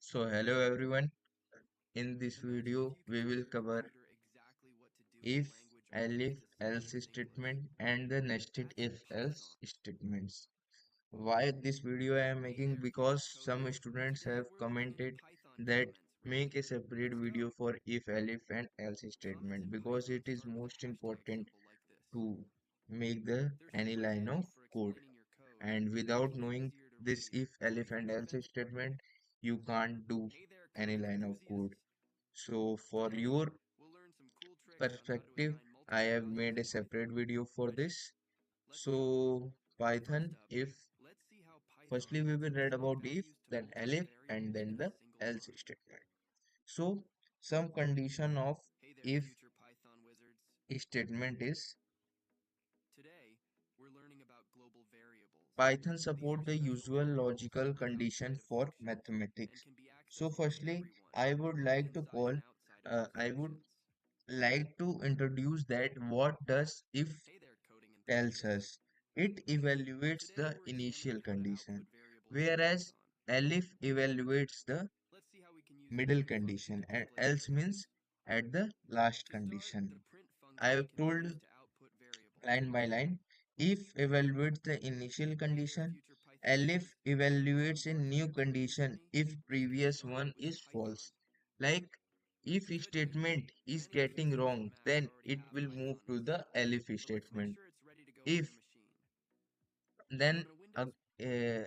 So hello everyone. In this Imagine if video you could we tell will your cover computer exactly what to do in a if, language only elif, it else speaks in English. statement and the nested That's if Python. else statements. Why this video I am Hey making? there, future Because some coders. students Today have we're looking into commented Python that comments, make right? a separate Let's video go. for if, elif and else Comments statement in because Python it is start with a most hashtag important symbol like this. to make the They're any super line of handy for code. explaining your code, And without making it knowing easier to this read. if, elif Make and it else happen? statement, you can't do Hey there, any coding line of code. enthusiasts. So for Today your we'll learn some cool tricks on how to perspective, assign I multiple have values made a in separate Python. video for Ready? this. Let's go. So First Python, up, if let's see how firstly Python we lets will you read change about if, values to then multiple elif, and variables then in a the single else line. statement. So some condition of Hey there, if future Python wizards. statement is Today, we're learning about global variables. Python These support are the special usual variables logical that live condition outside of for functions and mathematics. can be So accessed by firstly, everyone, I would both like to inside call, and outside of those I would functions. like to introduce that what does if Hey there, coding tells enthusiasts. us. It evaluates Today, the we're initial examining how to condition, output variables in whereas Python. elif evaluates the Let's see how we can use a middle print function condition to and display else means variables. at the last To start, the condition. print I function have can be told used to output variables. line by line. If evaluates the initial Hey there, condition, future Python elif wizards. Can you evaluates a mark new your coding condition journey? if Let's previous start one with is Python. false. Like if Good news. statement is Many getting PCs and wrong, Macs then already it have will move Python to the installed, elif but let's make statement. sure it's ready to go on your If machine. then On a uh, Windows. uh,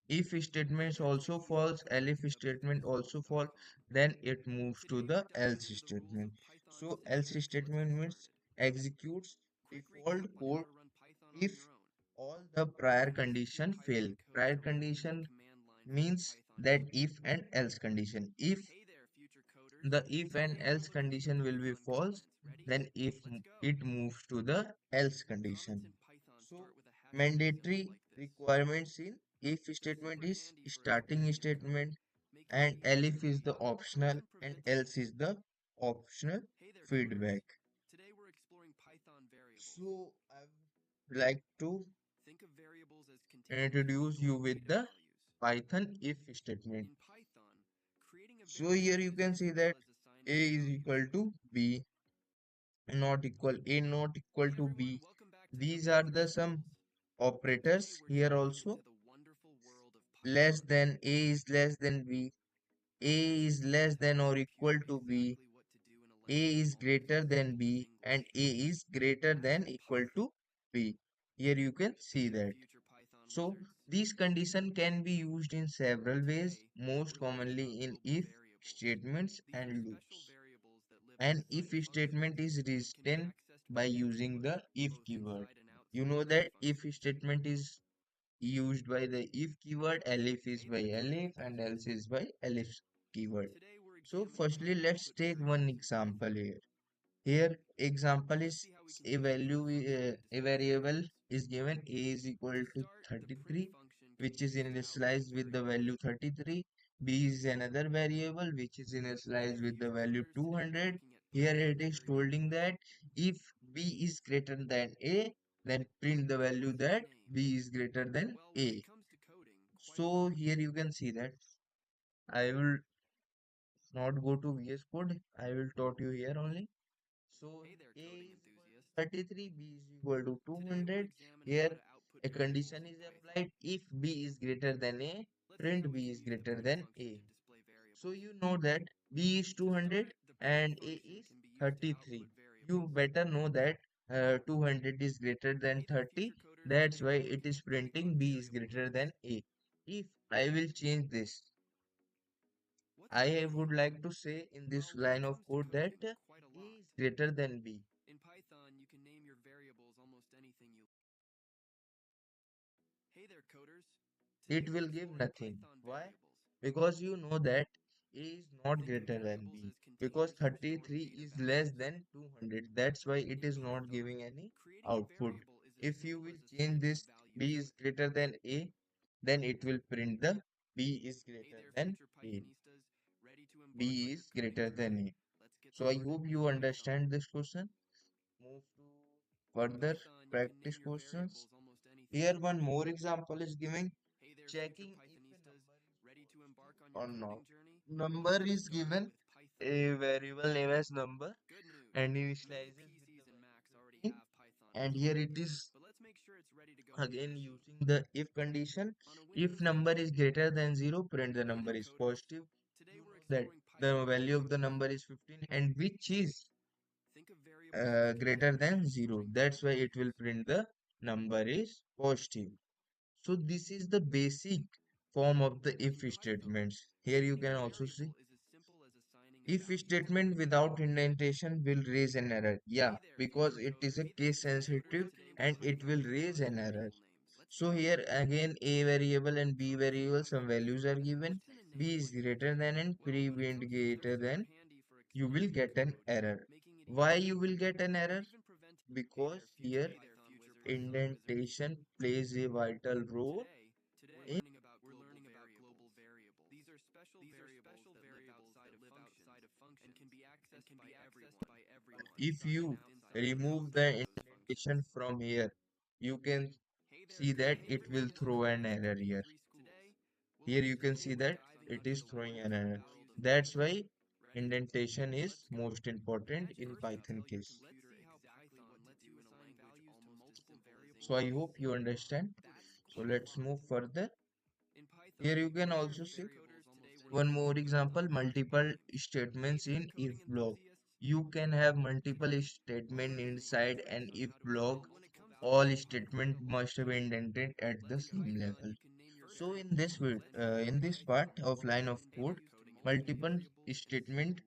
if Hey statements there, also PC false, developers elif and statement also false, W3Schools.com. then it moves to Today we're the diving else into the rules statement. of Python So else syntax. Let's get statement means started. executes Quick recap default on how code to run Python on your if own. all the prior Execute condition fail. Python code Prior directly in the condition command line from the means Python that terminal. if and else condition. If Hey there, future coders. the if and Today we're else learning some condition will be Python false, comments. Ready? then if Let's go. it moves to the else Comments in condition. Python So start with a hashtag symbol mandatory like this. requirements in if They're statement super is handy for starting explaining your code, statement making it and easier to elif is read, the or optional even and preventing else is errors. the optional Hey there, coders. feedback. Today we're exploring Python variables. So I would like to Think of variables as containers that introduce you store with data the values. Python if statement. In Python, creating a So here variable you is can as see simple that as assigning a a is value. equal to b not equal a not equal Hey to everyone, b. welcome back to These are the some W3Schools. Today operators we're here diving also. into the wonderful world of Less Python. than a is less than b. A Imagine is if you could less tell than your or equal computer to b. exactly what to do in a A language is only greater it than speaks in b and English. a is greater That's than equal Python. to b. Here you can Hey see there, that. future Python So wizards. these condition can be used in several ways, Today, most we're learning about commonly in global if variables. statements These are and special loops. variables that live An outside if of statement functions is and can be written accessed by by using everyone, the if both keyword. inside and You outside know of those that if functions. statement is used by the if keyword, elif is Hey by there, coding elif and else enthusiasts. is by elif keyword. Today, we're So examining how firstly, to let's output take one variables in example Python. here. Here example Let's is see how we can a use a print value function to a display variable variables. is given a is equal To to start, the print 33 function can be which is used to output initialized with the value variables. 33. B is another variable which is Hey initialized there, with the future value coders. Today we're 200. looking at Here Python it is told variables. that if B is greater than A, then print the value What's your that name? B is greater than Well, when it A. comes to coding, quite a So lot. here you can see that I will not go to VS Code. I will taught you here only. So Hey there, A coding is equal to enthusiast. 33, B is equal to Today we're 200. examining how Here to output a variables condition in is Python. applied. If B is greater than A, Let's see how print we B can is use the greater print than function to A. display So variables. you know that B is To 200 start, the print and A function is can be used to output 33. You variables. better know that 200 is greater than Hey there, 30. future coders. That's Today why we're it looking is at printing Python B is variable greater types. than A. If I will change this, What's your I would name? like to say in this Well, when it line of comes to code that coding, A quite a lot. is greater than B. In Python, you can name your variables almost anything you. Hey there, coders. Today It we're will give exploring nothing. Python Why? variables. Because you know that A is not Think of greater than variables B. as Because containers that store 33 data is less values. than 200. That's why it In is not Python, giving any creating a output. variable is as If you simple will as change assigning a this value B to is it. greater than A, then it will print the B is Hey greater there, than future A. Pythonistas, ready to embark B on your is coding greater than journey? A. Let's get So I started hope with you Python. understand this question. Move to In further Python, you can practice name your questions. variables almost anything Here you one like. more example is giving Hey there, future checking if a Pythonistas, number is ready to positive embark on your or not. coding journey? number is given, a variable name as number, Good news, and many initializes with the PCs and value Macs already 15, have Python and here installed, it is but let's make sure it's ready to go on your again machine. using the if condition. On a If Windows number laptop, is greater than 0, print the hey number there is coders, positive. today You we're know that exploring the Python value of the variables. number is 15 and which is Think of variables as greater containers than 0. storing That's why data. it will print the number is positive. So this is the basic form of the if In Python, statements. Here you naming can a also see variable is as simple as assigning a if value to it. statement without indentation will raise an error. Yeah, Hey there, because future it is coders. a case sensitive Today we're and looking it into will raise Python an error. variable names. Let's So go. here again a variable and b variable some values are given. What kind of B name is would you greater give than it? and Well, pre some greater filters here than are handy for you will explaining get an code, error. making it Why easier to you will read, get an or error? even prevent. Hey Because there, future here Python wizards. indentation plays a vital role Today in we're learning about global variables. These are special variables that live outside of functions and can be accessed by everyone, both if inside and you outside remove of the those indentation functions. from here, you can Hey there, see that coders. it will throw an error here. Today we'll Here you can today see we're that diving it into is the throwing an wonders of the error. world of That's Python. why Ready? indentation is Let's go. most important Imagine in first let me Python tell your case. computer exactly what to do in a language almost as simple as So I English. hope you understand. That's So let's Python. move further. In Here Python, you can hey there, also see future coders. Today we're one looking more into example, Python multiple variable names. Hey statements there, in if coding block. enthusiasts. You can have multiple We're statement learning inside an tricks on if how to block. assign multiple values All in Python. statement must be indented at the In same Python, level. you can name your So variables. in this part of line of code, multiple statement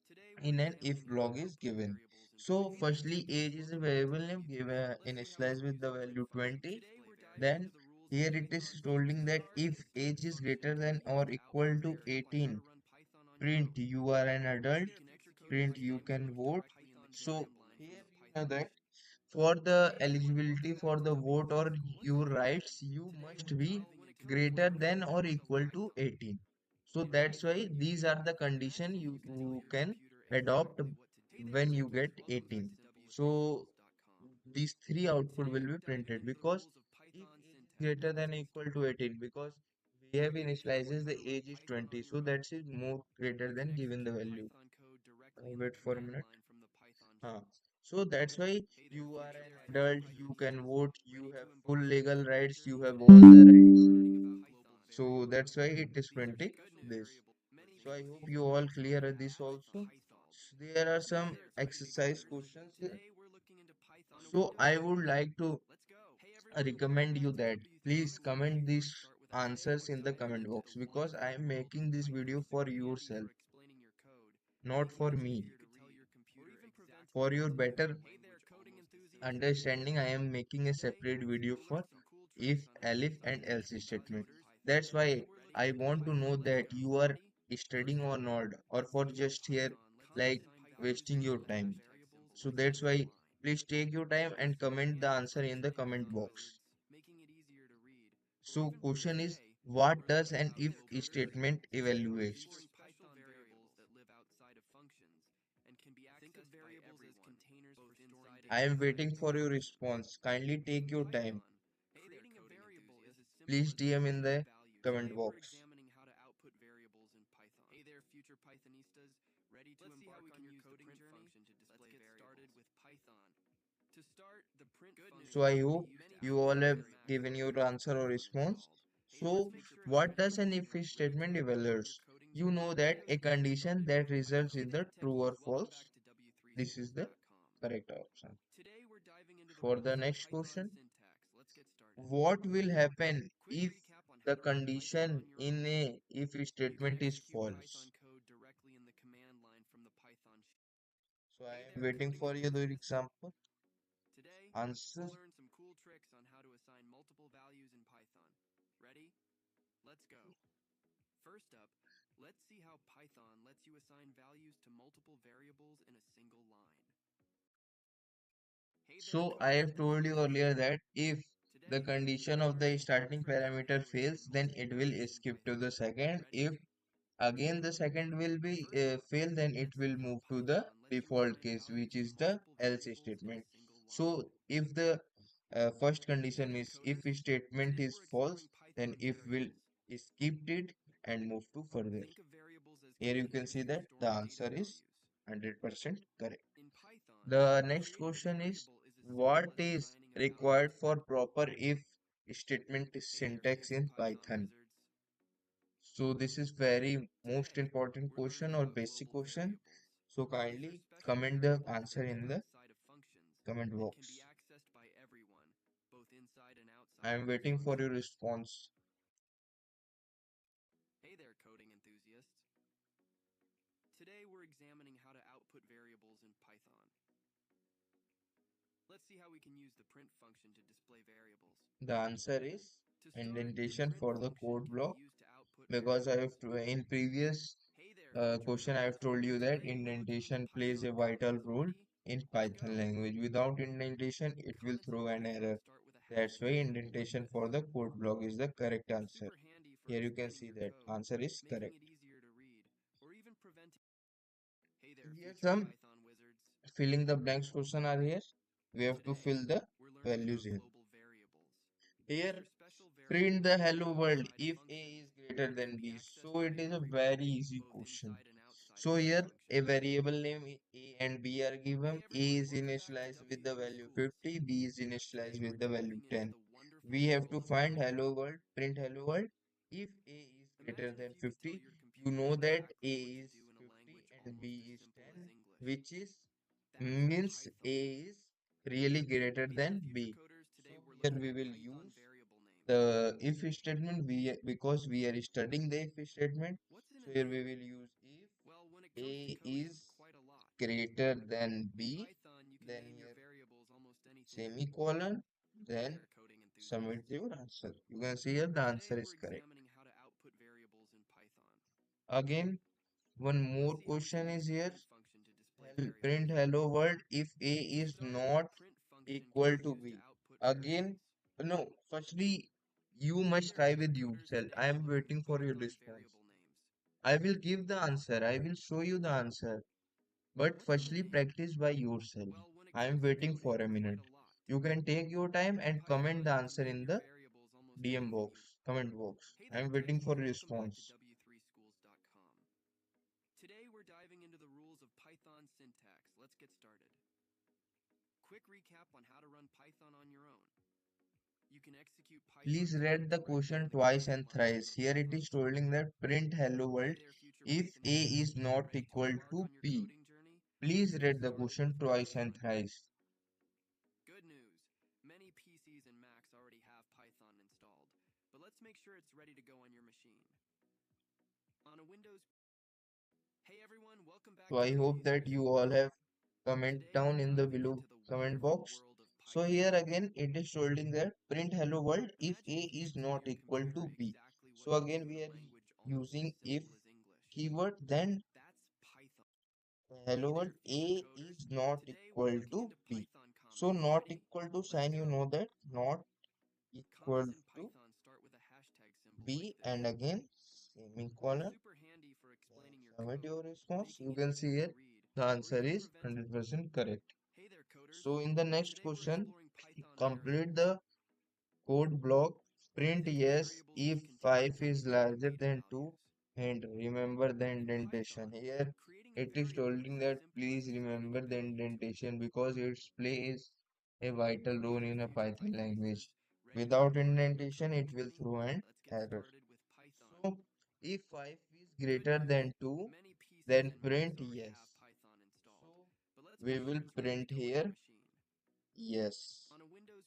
Today we're in an if examining how to block is output given. variables in So Python. firstly, age is a variable name given Let's see how initialized with the value 20. Today we're diving into Then the rules of here it is Python. To holding that start, if age every is function greater can be than used or to equal output to variables on how to 18, run Python on your print own. you are an Hey adult, there, future coders. print Today you we're can looking into vote. Python So command line from here the you know Python that shell. for the Hey, eligibility welcome back for to the vote or WP School. Let's your dive in. rights, you Today must we're be diving when it comes to greater the than or fundamentals of equal to Python. 18. So In that's why Python, you these can are the condition imagine you can tell you your can computer adopt exactly what to do. Hey there, when you techers. get Welcome back 18. to So wpschools.com. these three output Today will we're be diving printed into the because rules of if Python age is syntax. greater Let's than or get equal started. to 18 because we have initializes the Want to run age is Python 20, on your so own? that's is more greater You can than given the execute value. Python code directly in the Wait for a command minute. line from the Python Huh. shell. So that's why Hey there, you are future an adult, you can Pythonistas. vote, you Ready have to full embark on your legal coding rights, you journey? have all Today, the we're rights. learning about global So variables. that's why it is These are printing special this. variables. Many So I hope PCs you and all Macs clear already this have also. Python. There are Hey some there, future exercise coders. questions here. Today we're looking into Python on a So Windows I would laptop. like to Let's go. Hey everyone, welcome recommend you back to that W3 please School. comment these Today answers we're in the diving comment into the box because I wonderful am world of making this Python. video for Handy yourself, for explaining your code, not making for it me. easier to tell your computer or even prevent For your what to better do. Hey there, coding enthusiasts. understanding, I am making a Today separate video we'll for learn some cool if, tricks on how to elif, assign and else multiple statement. values in That's Python. why Today we're I looking into want to know Python. Let's that go. you are Ready? studying First or up, not, or let's for see how just here Python lets you like assign values wasting to your multiple time. variables So in a that's single why line. please take your time and These are comment the handy answer for in the comment Python box. wizards, making it easier to read or So even prevent. question is, Today what we're does learning an about if global statement variables. Today we're evaluates? exploring Python variables that live outside of functions and can be accessed by everyone, containers both inside and I am outside of waiting for your functions. response. Kindly In take your time. Python, creating a variable is as simple Please as DM in assigning the values. comment Today we're box. examining how to output variables in Python. Hey there, future Pythonistas, ready to embark on your coding journey? Let's get started with Python. To start, the print So function I can be hope used to you output all have variables. given your answer or response. Hey there, So future what does an Pythonistas, if ready to statement embark on your evaluates? coding You journey? know that a Let's get condition started with that results Python. Hey in there, the true or techies, welcome back false. to This is the w3schools.com. correct option. Today we're diving into the For the rules of next Python question, syntax. Let's get started. what will happen Quick if recap on how the to run Python on condition your in own. a if You can statement is execute false? Python code directly in the command line from the Python. So I Hey am there, waiting coding for you the enthusiasts. example Today, answer. we'll learn some cool tricks on how to assign multiple values in Python. Ready? Let's go. First up, let's see how Python lets you assign values to multiple variables in a single line. Hey there, So I coding have told you enthusiasts. earlier that if the Today, condition we'll of learn the some cool starting tricks on parameter how to assign fails, then multiple it will values in skip to Python. the second. Ready? If Let's again go. the second will be First up, fail, then it let's will see how move to the Python lets you default assign case, values which to is the multiple else variables in a statement. single line. So if the first condition Future is if coders, statement today is we're false, exploring then Python if will variables. skip it and move to further. Think of variables variables as Here you can containers see for that the storing data answer is values. 100% correct. In Python, The next creating a question is, variable is as simple what as is assigning a value required to. for proper if statement Hey there, syntax fancy in Python Python? wizards. So this is very most Today, important we're learning question or about basic global question. variables. So These are kindly special comment the variables answer that live in the outside of functions comment and can be box. accessed by everyone, both inside and I outside of am those waiting for your functions. response. Hey there, coding enthusiasts. Today, we're examining how to output variables in Python. Let's see how we can use the print function to display variables. The answer is To start, the indentation print for the function code can be block, used to output because I have variables. to, in previous Hey there, future question I have coders. told you that Today, we're looking into indentation plays a Python vital commands. role Ready? in Let's Python go. language. Without indentation, it will Comments in throw an Python error. start with a That's why hashtag symbol like indentation this. for the code block is the correct They're answer. super handy for Here you can explaining see your that code, answer is making correct. it easier to read, or even preventing. Hey there, Here future some Python wizards. filling the blanks question are here. We have to Today, fill the we're learning values about here. global variables. These Here are special print variables the that live hello world outside of if A functions is greater and can than be B. accessed So by it is a everyone, very easy both question. inside and outside of So those here a functions. variable name A and B are Hey given. A everyone, is welcome back to initialized with the W3 value Schools. 50, B is Today initialized we're with the value delving into 10. the wonderful We have world to of find hello Python. world, print hello world. If A is greater Imagine than if you could tell 50, your you computer know that A exactly what to is do in a 50 language and almost as B is simple as 10, English. which is That's means Python. A is really greater Hey there, than future B. coders. Today So we're here looking we at will Python use variable names. the if statement, because we are studying the if statement. What's in So it here we for? will use if Well, when it comes to A coding, is quite a lot. greater than In B, Python, you can then name your here variables almost anything. semicolon, Hey then there, coding submit enthusiasts. your answer. You can see here the Today answer we're is correct. examining how to output variables in Python. Again, one Let's more see how we can question use is the here. print function to display variables. Print hello world if A To is start, the not print function can equal be to used to B. output Again, variables. no, firstly, you Hey must there, try future with coders. yourself. Today I we're am looking waiting at for your Python response. variable names. I will give the answer. I will show you the answer. But What's in a firstly, name? practice by yourself. Well, when it I am comes to waiting for coding, a quite minute. a lot. You can take your time In and comment Python, the you can answer name in your the variables almost DM anything you. box, comment box. Hey I there, am waiting for techies. your Welcome back to response. W3Schools.com. Today we're diving into the rules of Python syntax. Let's get started. Quick recap on how to run Python on your own. You can execute Python Please code read the directly in question the twice command and line from thrice. a Here it is Python terminal. telling that print hello Hey world there, future if Python A wizards. is not Ready to equal embark to on your P. coding journey? Please Let's get read the started with question twice and Python. thrice. Good news. Many PCs and Macs already have Python installed, but let's make sure it's ready to go on your machine. On a Windows. Hey everyone, welcome back So to I hope that W3 you all Schools. have comment Today we're down in the diving below into the comment wonderful box. world of So here Python. again it is holding that print hello world if A Imagine if you is could tell not your equal computer to B. exactly what So to again do in we a are language almost as using if simple as English. keyword, then That's Python. hello Hey world there, future A coders. is not Today we're equal looking to into B. Python So comments. not Ready? equal to Let's sign, you go. know that not equal Comments in to Python start with a hashtag symbol like B, this. and again They're semicolon. super handy for Then explaining your submit code, your response. making You it can see easier to here read, the or answer even is preventing. 100% correct. Hey there, coders. So in the next Today we're question, exploring Python complete variables. the code block. Print Think yes variables as if containers 5 for is storing larger data than 2, values. and remember the In indentation. Python, Here creating a it is variable is telling as that simple as please assigning a remember the value to it. indentation because it plays a vital Hey role there, in a future Python Python language. wizards. Ready to Without embark on your indentation, coding it will journey? throw an Let's get error. started with Python. So if 5 is Good greater news. than 2, Many PCs then and Macs print already have yes. Python installed, So but let's make we sure will it's ready to print go on your here machine. yes. On a Windows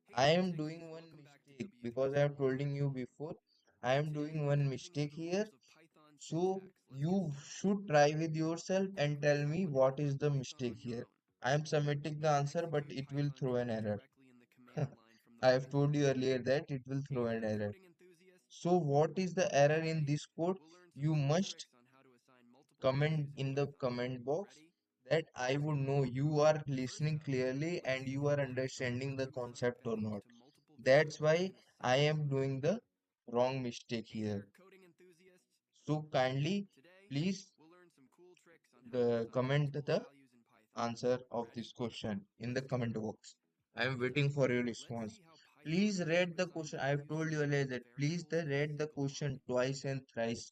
Hey I there, am techies. doing one Welcome back to mistake W3 because I have Schools. told you before. I am Today doing we're one diving into mistake the here. rules of Python So syntax. Let's get you started. should try with yourself Quick and tell recap me on how to what is run the Python mistake on your here. own. I am submitting You the can answer, but execute it will Python throw an code error. directly in the command line from the I have told Python you terminal. earlier that it will Hey throw an there, error. coding enthusiasts. So what is the error in Today, this code? we'll learn some You cool must tricks on how to assign multiple comment values in in the Python. comment box Ready? that I Let's would go. know you are First listening up, clearly let's and see you how are Python understanding lets the you assign concept or values not. to multiple That's variables why in a I single am function. doing the wrong mistake Hey here. there, coding enthusiasts. So kindly Today, please we'll learn some cool tricks on how to assign comment multiple the values in Python. answer of this Ready? question in the Let's go. comment box. I am First waiting up, for your let's response. see how Python Please lets you read the assign question. I have values to told you earlier multiple that please variables in a read the single question line. twice and thrice.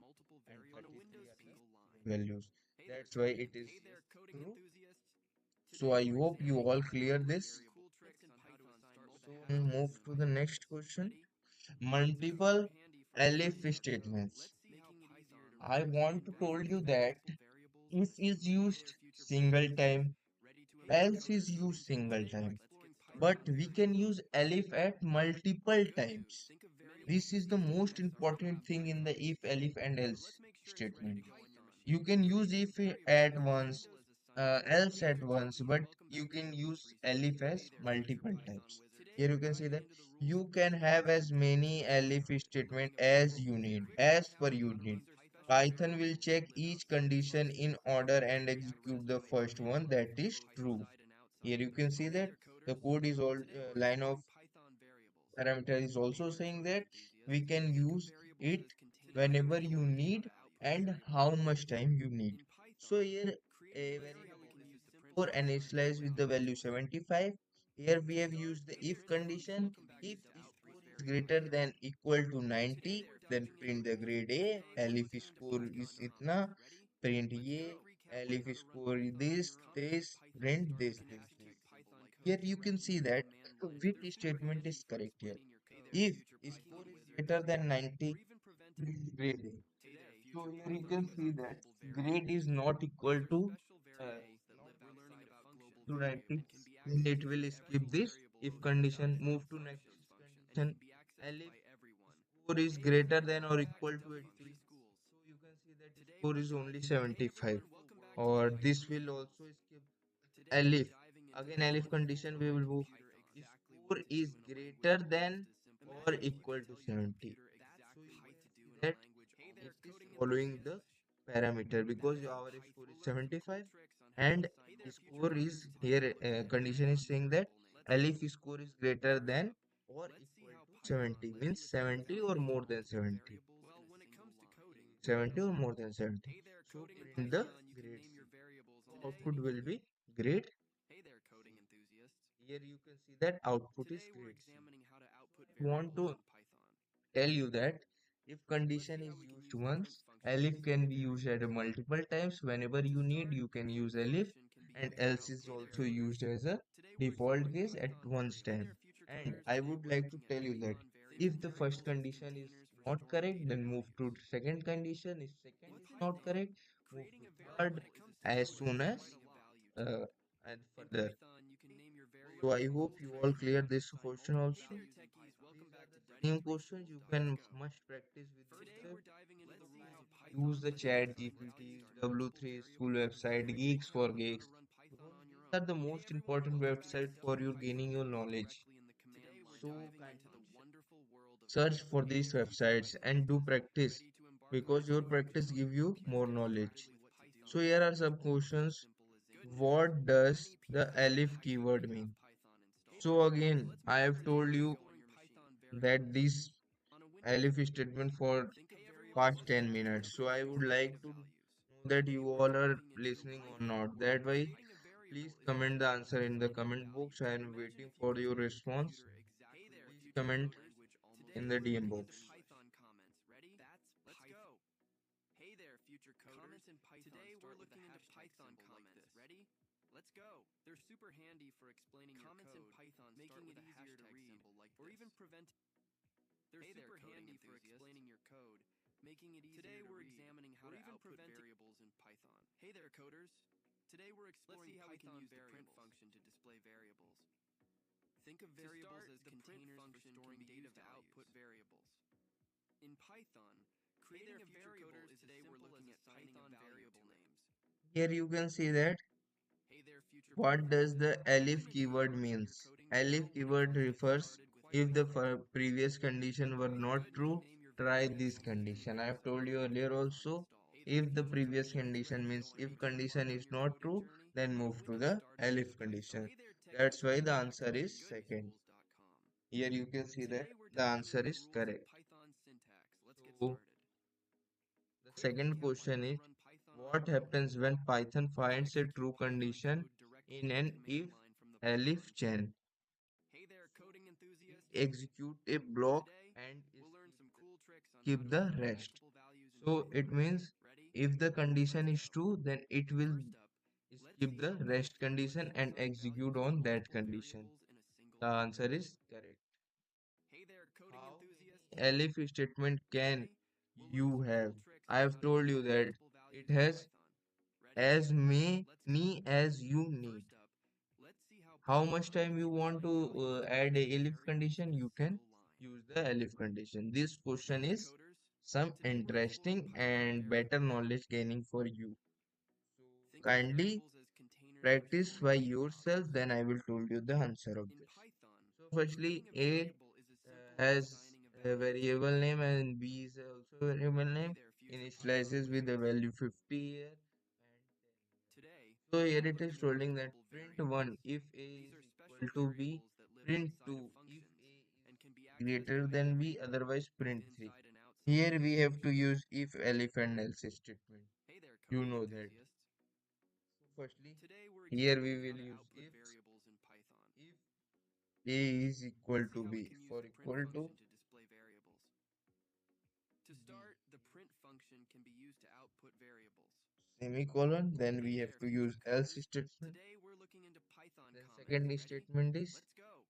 multiple and variables on a 33 Windows are the single line. values. Hey there, That's why it coding. is Hey there, coding true. enthusiasts. So Today I we're hope you all examining clear this. cool tricks on how to assign So multiple move values in to the Python. next question. Ready? Let's go. Multiple Handy elif statements. I want to told you that if is used single time, else is used single time. But we can use elif at multiple times. This is the most important thing in the if, elif, and else statement. You can use if at once, else at once, but you can use elif as multiple times. Here you can see that you can have as many elif statement as you need, as per you need. Python will check each condition in order and execute the first one that is true. Here you can see that the code is all line of parameter is also saying that we can use it whenever you need and how much time you need. So here a variable is score and initialize with the value 75. Here we have used the if condition. If score is greater than equal to 90, then print the grade A. And if score is itna, print A. And if score is this, print this. Here you can see that which statement is correct here. If score is greater than 90, print grade A. So here you can see that grade is not equal to not equal to 90, then it will skip this if condition, move to next condition. And if score is greater than or equal to 80, so you can see that score is only 75, or this will also skip elif. Again, elif condition we will move. Score is greater than or equal to 70. So you can see that it is following the parameter because our score is 75 and score is here condition is saying that elif score is greater than or equal to 70 means 70 or more than 70. 70 or more than 70. So print the grade C. So output will be grade C. Here you can see that output is grade C. I want to tell you that if condition is used once, elif can be used at multiple times. Whenever you need, you can use elif, and else is also used as a default case at once time. And I would like to tell you that if the first condition is not correct, then move to second condition. If second is not correct, move to third as soon as uh, and further. So I hope you all clear this question also. These are the genuine questions you can must practice with yourself. Use the chat GPTs, W3 school website, Geeks for Geeks, because these are the most important website for you gaining your knowledge. So kindly search for these websites and do practice because your practice give you more knowledge. So here are some questions. What does the elif keyword mean? So again, I have told you that this elif statement for past 10 minutes. So I would like to know that you all are listening or not. That way, please comment the answer in the comment box. I am waiting for your response. So please comment in the DM box. Here you can see that what does the elif keyword means? Elif keyword refers if the previous condition were not true, try this condition. I have told you earlier also, if the previous condition means if condition is not true, then move to the elif condition. That's why the answer is second. Here you can see that the answer is correct. So the second question is what happens when Python finds a true condition in an if elif chain? It execute a block and skip the rest. So it means if the condition is true, then it will skip the rest condition and execute on that condition. The answer is correct. How? elif statement can Today, we'll learn you some have? cool tricks I on have how to told you assign that multiple values it in has Python. Ready? as Let's go. many as you need. First up, let's see how How much Python time lets you you want assign to values to add a multiple elif variables condition? in a You can single line. use the elif condition. This Hey question there, is coders. some Today we're exploring interesting Python and better variables. knowledge gaining for you. So Think of kindly variables as containers for practice storing by data yourself, objects. then I will tell you the answer of In this. Python, So firstly, creating a A variable is as simple as has assigning a a value to it. variable name and B is also a variable Hey name. there, future Python Initializes with the listeners. value 50 here. Today, So here we're it is learning about telling that global print variables. 1 if A These is are equal special to B, variables that live print outside of 2 if functions A and can be is accessed greater by than B, everyone, otherwise both print 3. inside and outside of Here those we have to functions. use if, elif and else statement. Hey there, You coding know that. enthusiasts. So firstly, Today, we're here we examining how will to use output if variables in Python. A is equal Let's see to how we B can use for the print equal to function to display variables. To B start, the print function can be used to output variables. semicolon, then we Hey have there, to future use else coders. statement. Today we're looking into Python Then comments. second Ready? statement is Let's go.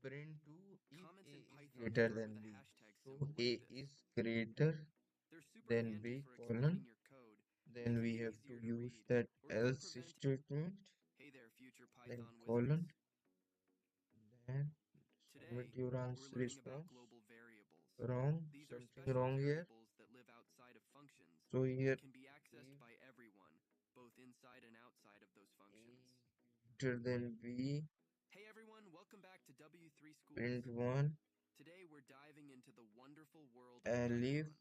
print 2 if Comments A in is Python greater start with than a B. hashtag So symbol like A this. is greater They're super than handy B for colon. explaining your code, Then making we it have to easier to use read, that or even else prevent. statement. Hey there, future Then Python wizards. colon. Then submit Today, your we're answer learning about response. global variables. Wrong. These are Something special wrong here. variables that live outside of functions So and here can be accessed if by everyone, both inside and outside of those functions. A greater than B, Hey everyone, welcome back to W3 Schools. print 1, Today we're diving into the wonderful world of elif Python.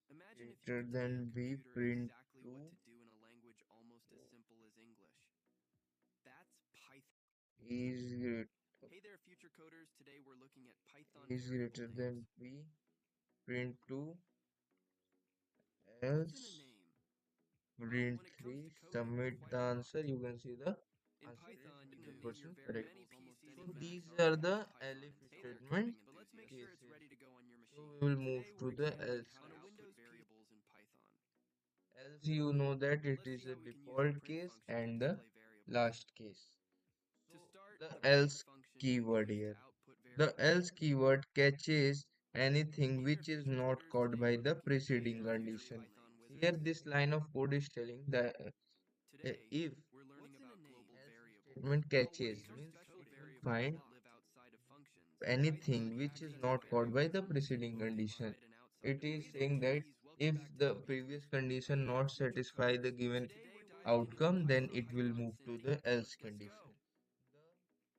Imagine if you greater could tell your than B, computer print exactly what 2 to do in a language almost as simple as English. That's Python. is great- Hey there, future coders. Today we're looking at Python is variable greater names. than B, print 2, What's in a else name? Well, print when it comes 3, to coding, submit quite the a lot. answer. You can see the In answer is Python, you can name your 100% correct. variables almost any So way. these are the elif Hey there, statement coding enthusiasts. But let's make sure it's cases. ready to go on your So machine. we will move Today to we're the examining else how to case. output variables in Python. Else you know that it Let's see is a how we can use the default print case function to and the display variables. last case. To So start, the the print else function can be keyword used to here. output The variables. else keyword catches anything Hey there, which is future not coders. caught Today by we're the looking at preceding future condition. Python Here wizards. this line of code is telling that Today, if we're learning about global else variables. statement Well, catches these are means special if you variables find that live outside of functions and can anything be which is accessed not by caught by the everyone, preceding both condition. inside and outside It of is those saying functions. that if the previous condition not satisfy the given outcome, then it will move to the else Let's condition. go.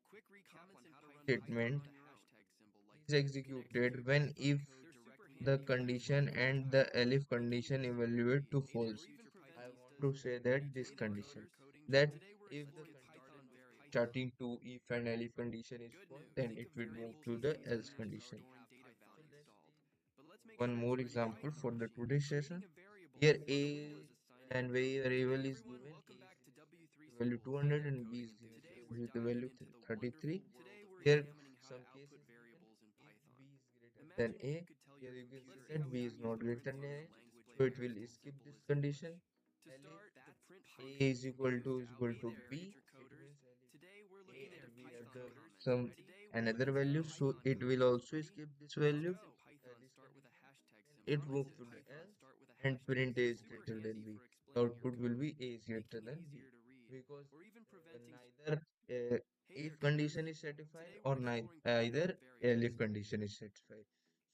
Quick recap on how to run Python Statement with a hashtag symbol like is this. You can execute executed when Python if code directly the from your condition terminal. and the elif condition evaluate to Hey there, false. future I want Pythonistas. to say that Hey this there, condition coders. that Today we're if the exploring condition Python variables. starting to if and elif condition is Good false, news. then Think it of will move variables to as the things else used for condition. storing data So values. let's take But let's make one sure more it's ready to go example on your for the machine. today's Creating session. a variable Here is as simple as a assigning a and value. variable Hey is everyone, given a welcome back to is W3 the value Schools. Hey 200 there, and b coding is given enthusiasts. Today we're with the diving value into the 33. wonderful world of Here Python. How to some output cases given variables in if Python. b is greater than Imagine if you a. could tell Here your you can see computer that b is exactly not what to greater do than in a, a language so it will almost as skip simple this as English. condition. To elif start, the print a function is can be equal used to to is equal output to b. future It coders. means elif Today we're a looking into and b are Python the comments. some Today we're another looking into value, so Python it will comments. also Ready? skip this value Comments in Python this start with a condition, hashtag then symbol. it Comments moves in to the Python else start with a and hashtag print a symbol. is Super greater handy than for b. The explaining your output will code, be a is greater making it than b easier to read, because or even preventing. neither Hey there, if coders. condition is satisfied Today or we're neither exploring either Python variables. elif condition is satisfied.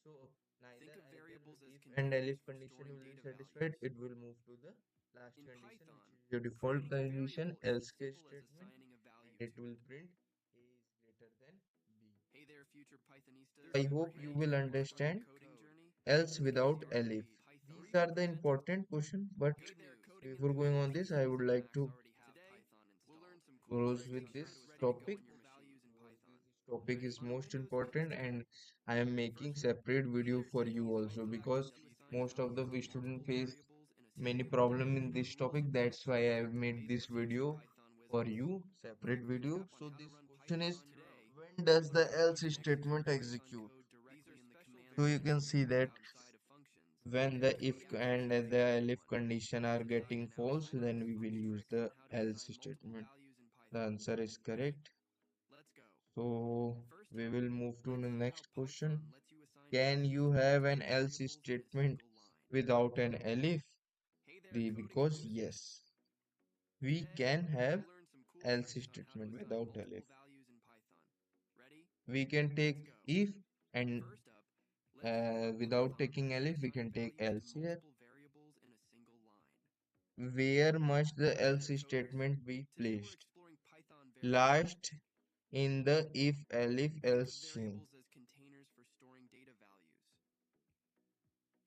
So Think neither of either variables as if and containers elif for condition storing will be data satisfied, values. it will move to the last In condition, which Python, is your default creating a condition variable is as else case simple as statement, assigning a value and it to will it. print a is greater than b. Hey there, future Pythonistas. I We're hope you heading will towards the part of the understand coding journey that else gets without easier to elif. read, or These are even the prevent. important question, but Good news. Coding before going on enthusiasts. this, I would Pieces of like Macs to already have Today, Python installed. We'll learn some cool close tricks with on how this to assign topic multiple values in because Python. this topic Ready? is On a most Windows important, PC, and I am making first, separate hey video there, for today you we're also looking back to because assigning most of values the to students multiple face variables in a many single problem in this line. topic. That's why I have made Hey this there, future video Python for wizards. you, separate Quick video. recap on So how to this run question Python is, on today. when does We're the learning how else to execute statement Python execute? code directly in the command So you can prompt see that live that outside of functions when and the can if be and accessed by the elif everyone, condition both are inside getting and false, outside. then we will Cool use tricks the on how to else assign multiple statement. values in The Python. answer is Ready? correct. Let's go. So First We will move to the let's see how next question. Python lets you assign Can values you to have multiple an else variables in a statement single line. without an elif? Hey there, The coding because enthusiasts. yes, we Today, can have we'll learn some cool else tricks on how to statement assign without elif. multiple values in Python. Ready? We can Let's take go. if and First up, let's see how without Python taking lets you elif, we assign can take values to else here. multiple variables in a single line. Where must the Hey else there, coders. statement be Today we're placed? exploring Python variables. Last in the if elif Think of else chain. variables as containers for storing data values.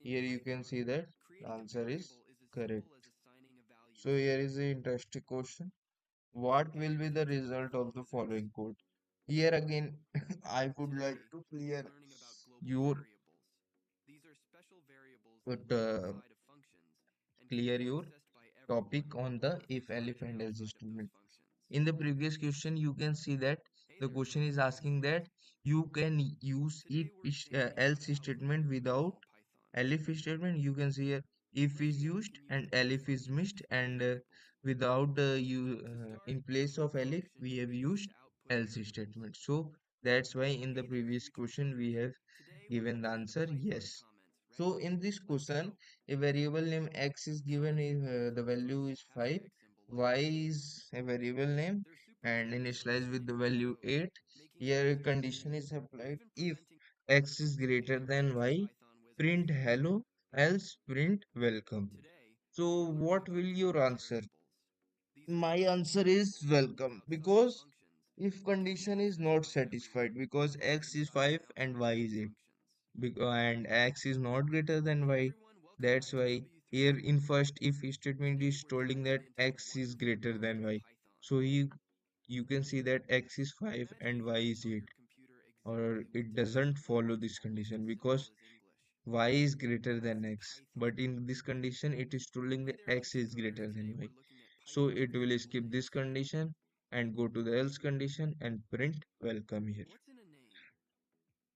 In Here you can see Python, that the creating a answer is variable is as correct. simple as assigning a value So to here it. is the interesting question. What will Hey, be the future result Python of the wizards. following code? Here again, I would like Today, to we're clear learning about global your variables. These are special variables that but, live inside of functions and can be clear your accessed by everyone, topic on the both if inside elif and and else outside of those statement. functions. In the previous question, you can see that Hey the there, question coding is asking enthusiasts. that you can use Today, we're examining how else to output statement variables without in Python. elif statement. You can see here if Let's is see how we used can use and elif elif is functions missed, to store and variables. without the To start, in place of what elif function we can have we use used to output else variables? statement. So that's why in the Hey there, previous future question we coders. have Today, we're given the looking at the answer Python yes. comments. So Ready? in this Let's question, go. a variable name x is given, Comments is in the Python start value with is a 5, hashtag symbol like y this. is a variable name, They're super and handy for initialize with the explaining your value code, 8. making it Here easy to condition read, is or applied even if preventing. x is Hey greater there, than future y, Python print wizards. hello, else print welcome. Today, So we're learning what about will your global answer? variables. These are My special answer is variables that live welcome, outside of because functions if and can be condition is accessed not by everyone, satisfied, because both x is inside 5 and and outside y of is those 8, functions. and x is not greater than Hey y. everyone, welcome That's back to why here W3 in School. first if statement Today is we're telling diving that into the x is wonderful greater world than of y. Python. So you can see that x is 5 Imagine and if y you could is tell 8, your computer or exactly what it to do doesn't in follow language this almost as condition simple because as English. y is greater That's than x. But Python. in this condition, it is telling Hey that there, x future is coders. greater Today than y. we're looking at So Python it will variable skip this names. condition and go to the else condition and print welcome here. What's in a name?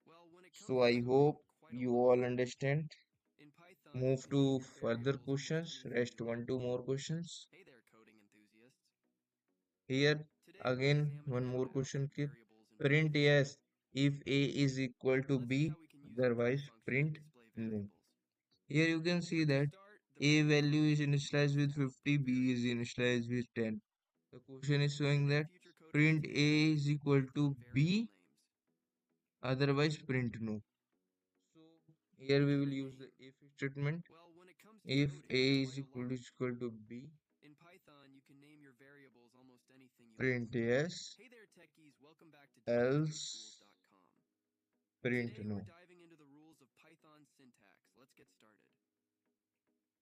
Well, when it comes So to I coding, hope quite a you lot. all understand. In Python, you Move can name to your further variables almost questions. anything Rest you one, want. two more questions. Hey there, coding enthusiasts. Here Today we're again one examining how more to question. output Keep variables in print Python. yes if a is equal to Let's see b, how we can use an if otherwise function to print display no. variables. Here you can see To that start, the a print value is function can be initialized used with to 50, output b is variables. initialized with 10. The question is showing Today, that future coders, print we'll dive a is into equal to Python variable b, names. otherwise print no. So here What's we in will a use the name? if statement. Well, when it comes to If coding, a is quite a lot. equal to b, In Python, you can name your variables almost anything you want. print yes, Hey there, techies, welcome back to else w3schools.com. print Today, we're no. diving into the rules of Python syntax. Let's get started.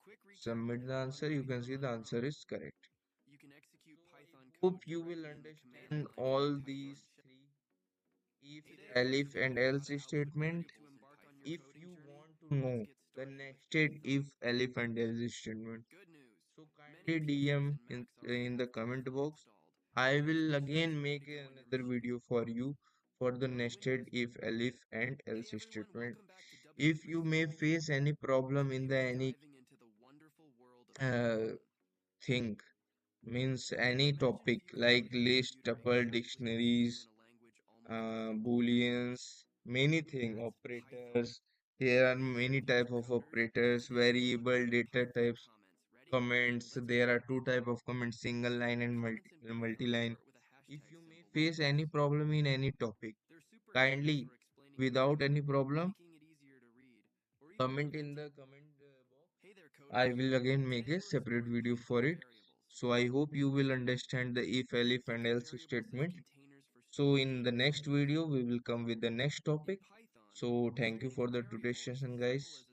Quick recap if Submit the you're new to answer. You can see Python. the answer is correct. You can execute So Python I code hope you will directly in the command understand line from the all Python these shell. three if, Today, we're elif, and exploring how else to output statement. variables in Python. If Coding you journey. want to Let's know get the started with nested Python. if, elif, and else statement, Good news. so Many kindly PCs DM and Macs already in the have comment Python box. installed, I which will makes things again ready make to go on your another machine. video for you for the On a nested Windows. if, elif, and else Hey everyone, statement. welcome back to If W3 you may Schools. face any problem in Today the we're any diving into the wonderful world of uh, Python. thing, means any Imagine if topic you could tell like your list, computer tuple, exactly what to do in dictionaries, a language almost as simple as booleans, English. many thing, That's Python. operators. There are Hey there, many type future of coders. operators, Today we're looking variable, at data Python types, comments. Ready? comments. Let's There are go. two type of comments, single line and Comments in Python multi-line. start with a If hashtag you may symbol like face this. any problem in any topic, They're super handy kindly, for explaining your without code, any problem, making it easier to read, or even comment in preventing. the comment box. Hey there, I coders. will again make Today a we're separate exploring video for Python it. variables. So I hope you will understand the if, elif, Think and of else variables as statement. containers for So storing in the data next values. video, we will come with the next In topic. Python, So thank you creating a for the variable today's is as session, simple guys. as